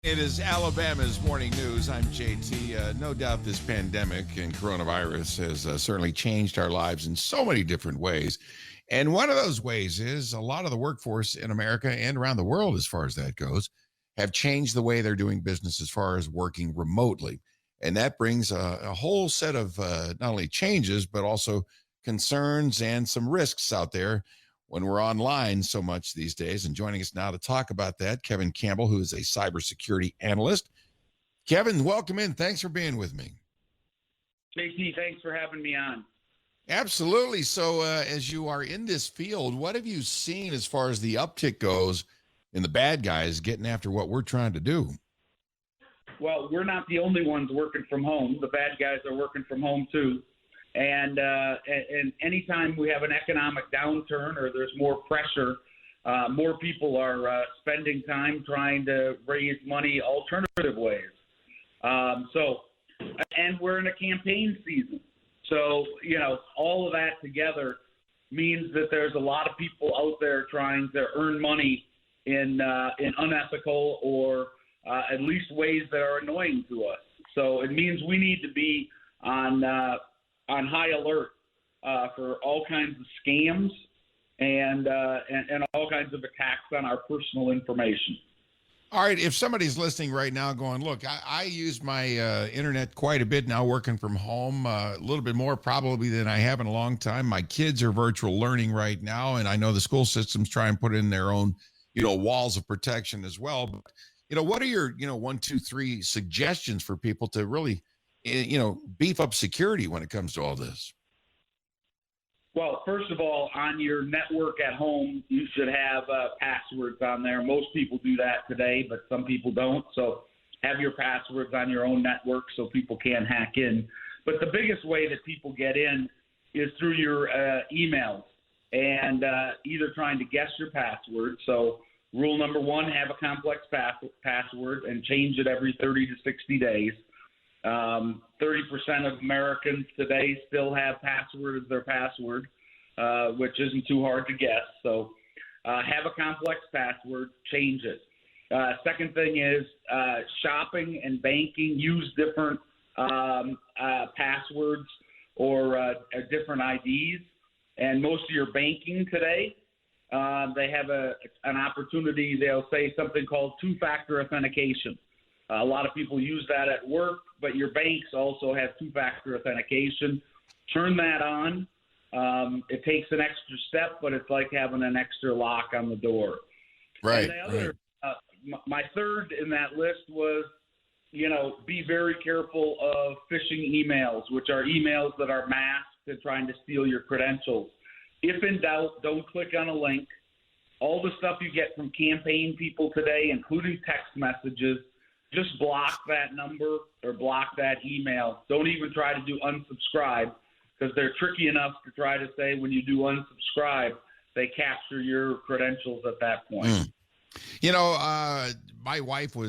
It is Alabama's morning news. I'm JT. No doubt this pandemic and coronavirus has certainly changed our lives in so many different ways. And one of those ways is a lot of the workforce in America and around the world, as far as that goes, have changed the way they're doing business as far as working remotely. And that brings a whole set of not only changes, but also concerns and some risks out there when we're online so much these days. And joining us now to talk about that, Kevin Campbell, who is a cybersecurity analyst. Kevin, welcome in. Thanks for being with me. JT, thanks for having me on. Absolutely. So, as you are in this field, what have you seen as far as the uptick goes in the bad guys getting after what we're trying to do? Well, we're not the only ones working from home. The bad guys are working from home too. And anytime we have an economic downturn or there's more pressure, more people are spending time trying to raise money alternative ways. And we're in a campaign season. So, all of that together means that there's a lot of people out there trying to earn money in unethical or at least ways that are annoying to us. So it means we need to be on high alert for all kinds of scams and all kinds of attacks on our personal information. All right. If somebody's listening right now going, look, I use my internet quite a bit now working from home, a little bit more probably than I have in a long time. My kids are virtual learning right now, and I know the school systems try and put in their own, walls of protection as well. But, what are your, 1, 2, 3 suggestions for people to really, beef up security when it comes to all this? Well, first of all, on your network at home, you should have passwords on there. Most people do that today, but some people don't. So have your passwords on your own network so people can't hack in. But the biggest way that people get in is through your emails and either trying to guess your password. So rule number 1, have a complex password and change it every 30 to 60 days. 30% of Americans today still have password as their password, which isn't too hard to guess. So have a complex password, change it. Second thing is shopping and banking, use different passwords or different IDs. And most of your banking today, they have an opportunity. They'll say something called two-factor authentication. A lot of people use that at work, but your banks also have two-factor authentication. Turn that on. It takes an extra step, but it's like having an extra lock on the door. Right. And the other, my third in that list was, be very careful of phishing emails, which are emails that are masked and trying to steal your credentials. If in doubt, don't click on a link. All the stuff you get from campaign people today, including text messages, just block that number or block that email. Don't even try to do unsubscribe because they're tricky enough to try to say when you do unsubscribe, they capture your credentials at that point. My wife was